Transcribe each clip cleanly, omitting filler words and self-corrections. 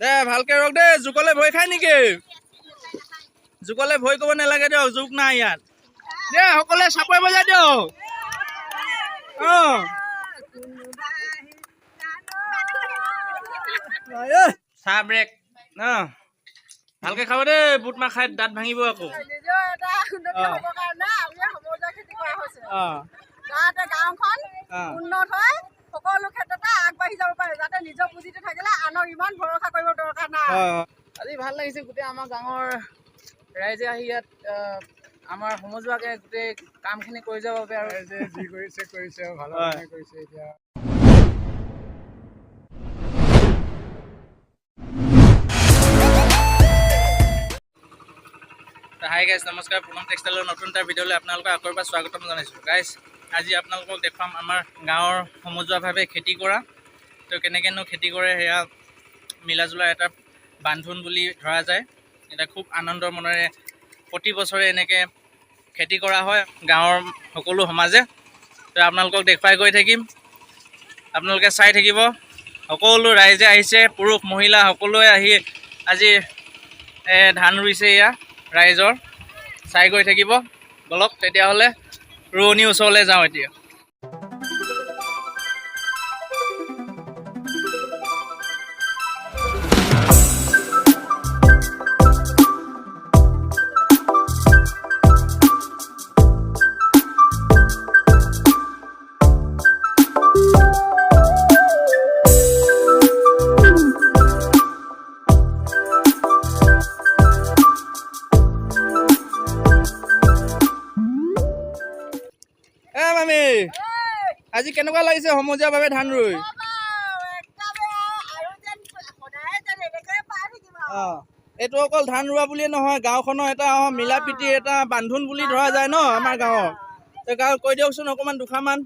দে ভালকে ৰখ দে জোকলে ভয় খাই নেকি জোকলে ভয় কৰিব নালাগে দিয়ক জোক নাই ইয়াত দে সকলোৱে চাপৰি বজাই দিয়ক চাহ ব্ৰেক ভালকে খাব দেই বুট মাহ খাই দাঁত ভাঙিব আকৌ সকলো ক্ষেত্ৰতে আগবাঢ়ি যাব পাৰে যাতে নিজৰ পুঁজিটো থাকিলে আনক ইমান ভৰসা কৰিব দৰকাৰ নাই। আজি ভাল লাগিছে গোটেই আমাৰ গাঁৱৰ ৰাইজে আহি ইয়াত আমাৰ সমজুৱাকে গোটেই কামখিনি কৰি যাব বাবে আৰু ৰাইজে যি কৰিছে ভাল কৰিছে এতিয়া হাই গাইজ নমস্কাৰ পুনম টেক্সটাইলৰ নতুন এটা ভিডিঅ'লৈ আপোনালোকক আকৌ এবাৰ স্বাগতম জনাইছোঁ গাইজ আজি আপোনালোকক দেখুৱাম আমাৰ গাঁৱৰ সমজুৱাভাৱে খেতি কৰা তো কেনেকৈনো খেতি কৰে সেয়া মিলা জুলাৰ এটা বান্ধোন বুলি ধৰা যায় এটা খুব আনন্দৰ মনেৰে প্ৰতি বছৰে এনেকৈ খেতি কৰা হয় গাঁৱৰ সকলো সমাজে তো আপোনালোকক দেখুৱাই গৈ থাকিম আপোনালোকে চাই থাকিব সকলো ৰাইজে আহিছে পুৰুষ মহিলা সকলোৱে আহি আজি ধান ৰুইছে এয়া ৰাইজৰ চাই গৈ থাকিব বলক তেতিয়াহ'লে ৰোৱনী ওচৰলৈ যাওঁ এতিয়া আজি কেনেকুৱা লাগিছে সমজুৱাভাৱে ধান ৰুই এইটো অকল ধান ৰোৱা বুলিয়ে নহয় গাঁওখনৰ এটা মিলা প্ৰীতি এটা বান্ধোন বুলি ধৰা যায় ন আমাৰ গাঁৱৰ গাঁৱত কৈ দিয়কচোন অকণমান দুষাৰমান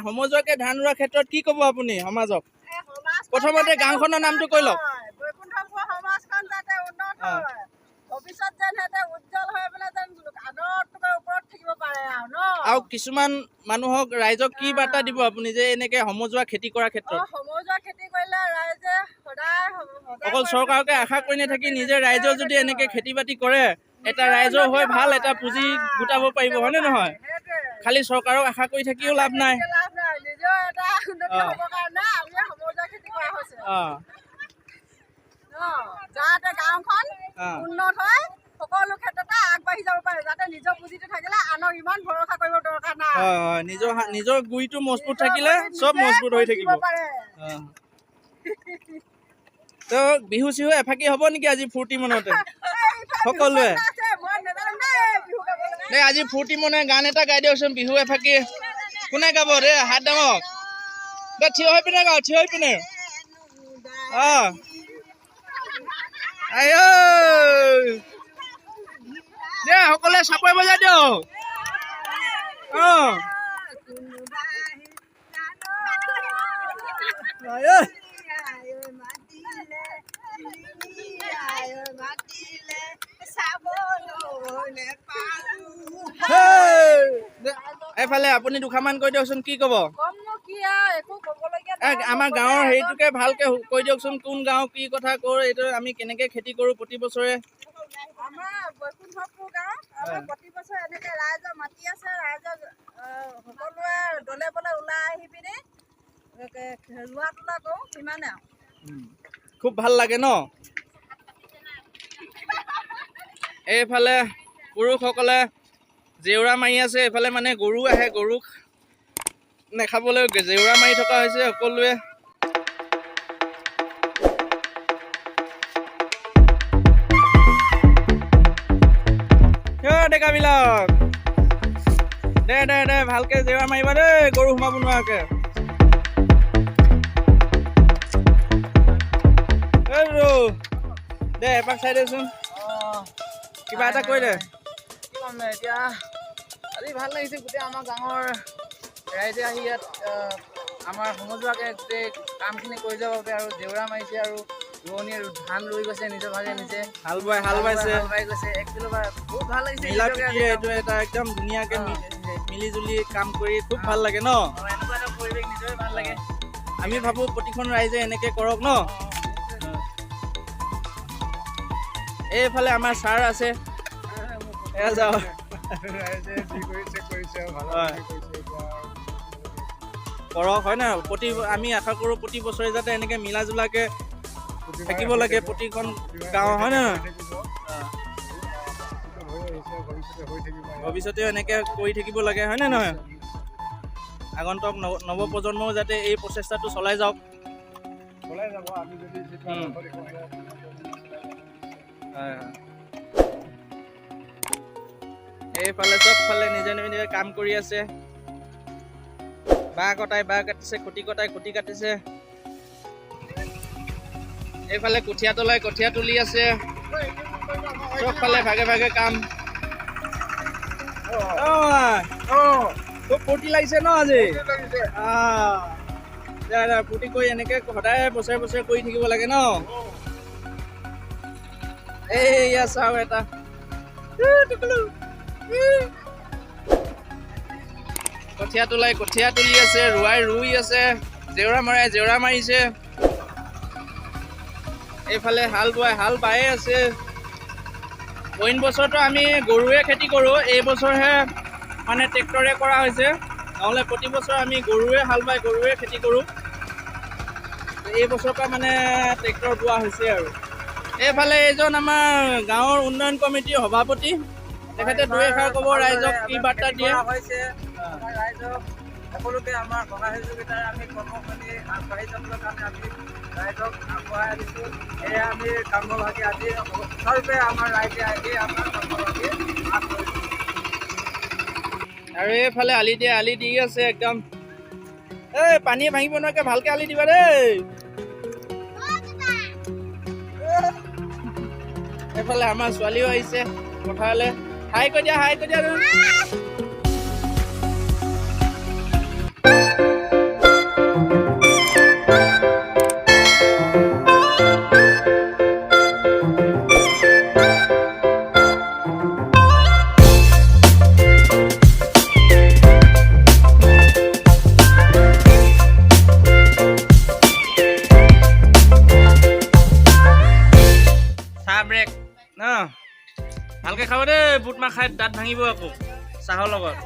সমজুৱাকে ধান ৰোৱাৰ ক্ষেত্ৰত কি ক'ব আপুনি সমাজক প্ৰথমতে গাঁওখনৰ নামটো কৈ লওক ভৱিষ্যত যেন সিহঁতে উজ্জ্বল হৈ পেলাই যেন আগৰ ওপৰত থাকিব পাৰে আৰু ন আৰু কিছুমান মানুহক ৰাইজক কি বাৰ্তা দিব আপুনি যে এনেকে সমজুৱা খেতি কৰাৰ ক্ষেত্ৰত সমজুৱা খেতি কৰিলে ৰাইজে সদায় অকল চৰকাৰকে আশা কৰি নাথাকি নিজে ৰাইজৰ যদি এনেকে খেতি বাতি কৰে এটা ৰাইজৰ হৈ ভাল এটা পুঁজি গোটাব পাৰিব হয়নে নহয় খালি চৰকাৰক আশা কৰি থাকিও লাভ নাই নিজেও এটা উন্নতি হ'বৰ কাৰণে আমি সমজুৱা খেতি কৰা হৈছে যাতে গাঁওখন উন্নত হয় সকলো ক্ষেত্ৰতে আগবাঢ়ি যাব পাৰে যাতে নিজৰ পুঁজিটো থাকিলে আনক ইমান ভৰসা কৰিব দৰকাৰ নাই নিজৰ গুৰিটো মজবুত থাকিলে চব মজবুত হৈ থাকিব তো বিহু চিহু এফাকি হ'ব নেকি আজি ফূৰ্তি মনতে সকলোৱে দেই আজি ফূৰ্তি মনে গান এটা গাই দিয়কচোন বিহু এফাকি কোনে গাব দেই হাত দাঙক দে থিয় হৈ পিনে গাওঁ থিয় হৈ পিনে আইঐ দে সকলোৱে চাপৰি বজাই দিয়ক এইফালে আপুনি দুষাৰমান কৈ দিয়কচোন কি ক'ব আমাৰ গাঁৱৰ হেৰিটোকে ভালকে কৈ দিয়কচোন কোন গাঁও কি কথা কৰ এইটো আমি কেনেকে খেতি কৰোঁ প্ৰতি বছৰে আমাৰ বৈকুণ্ঠপুৰ গাঁও প্ৰতি বছৰে এনেকে ৰাইজৰ মাটি আছে ৰাইজৰ সকলোৱে দলে বলে ওলাই আহি পিনে ৰোৱা তোলা কৰোঁ সিমানে আৰু খুব ভাল লাগে ন এইফালে পুৰুষসকলে জেউৰা মাৰি আছে এইফালে মানে গৰু আহে গৰুক নেখাবলৈ জেউৰা মাৰি থকা হৈছে সকলোৱে ডেকাবিলাক দে দে দে ভালকে জেউৰা মাৰিবা দেই গৰু সোমাব নোৱাৰাকে দে এপাক চাই দেচোন কিবা এটা কৈ দে কি ক'ম এতিয়া আজি ভাল লাগিছে গোটেই আমাৰ গাঁৱৰ ৰাইজে আহি ইয়াত আমাৰ সমজুৱাকে গোটেই কামখিনি কৰি যাব বাবে আৰু জেউৰা মাৰিছে আৰু ৰোৱনীয়ে ধান ৰুই গৈছে নিজৰ ভাগে নিজে হাল বাইছে গৈছে 1 কিলো বহুত ভাল লাগিছে মিলা প্ৰীতিৰে এইটো এটা একদম ধুনীয়াকে মিলি জুলি কাম কৰি খুব ভাল লাগে ন এনেকুৱা এটা পৰিৱেশ নিজৰে ভাল লাগে আমি ভাবো প্ৰতিখন ৰাইজে এনেকে কৰক ন এইফালে আমাৰ ছাৰ আছে এয়া যাওঁ ৰাইজে যি কৰিছে কৰিছে আৰু ভাল হয়। কৰিছে এতিয়া কৰক হয় ন আমি আশা কৰোঁ প্ৰতি বছৰে যাতে এনেকৈ মিলা জুলাকৈ থাকিব লাগে প্ৰতিখন গাঁও হয় নহয় ভৱিষ্যতেও এনেকৈ কৰি থাকিব লাগে হয় নে নহয় আগন্তুক নৱপ্ৰজন্মও যাতে এই প্ৰচেষ্টাটো চলাই যাওক চলাই যাব আমি যদি হয় হয় এইফালে চবফালে নিজে নিজে কাম কৰি আছে বাঁহ কাটিছে খুঁটি কাটিছে এইফালে কঠীয়া তলাই কঠীয়া তুলি আছে চবফালে ভাগে ভাগে কাম খুব ফূৰ্তি লাগিছে ন আজি ফূৰ্তি কৰি এনেকে সদায় বছৰে বছৰে কৰি থাকিব লাগে ন এইয়া চাওঁ এটা কঠীয়া তুলি আছে ৰুই আছে জেওৰা মাৰিছে এইফালে হাল বায়ে আছে অইন বছৰটো আমি গৰুৱে খেতি কৰোঁ এই বছৰহে মানে ট্ৰেক্টৰে কৰা হৈছে নহ'লে প্ৰতি বছৰ আমি গৰুৱে হাল বাই গৰুৱে খেতি কৰোঁ এই বছৰৰ পৰা মানে ট্ৰেক্টৰ বোৱা হৈছে আৰু এইফালে এইজন আমাৰ গাঁৱৰ উন্নয়ন কমিটিৰ সভাপতি তেখেতে দুই এষাৰ ক'ব ৰাইজক কি বাৰ্তা দিয়ে হৈছে আমাৰ ৰাইজক সকলোকে আমাৰ সহায় সহযোগিতাৰে আমি কৰ্মখিনি আগবাঢ়ি যাবলৈ কাৰণে আমি ৰাইজক আগবঢ়াই আনিছোঁ এয়া আমি কামভাগী আজি স্বৰূপে আমাৰ ৰাইজে আহি আমাৰ কামভাগী আগবাঢ়িছোঁ আৰু এইফালে আলি দি আছে একদম এই পানীয়ে ভাঙিব নোৱাৰাকৈ ভালকৈ আলি দিবা দেই এইফালে আমাৰ ছোৱালীও আহিছে পথাৰলৈ হাই কৈ দিয়া চাহ ব্ৰেক ন ভালকৈ খাব দেই বুট মাহ খাই দাঁত ভাঙিব আকৌ চাহৰ লগত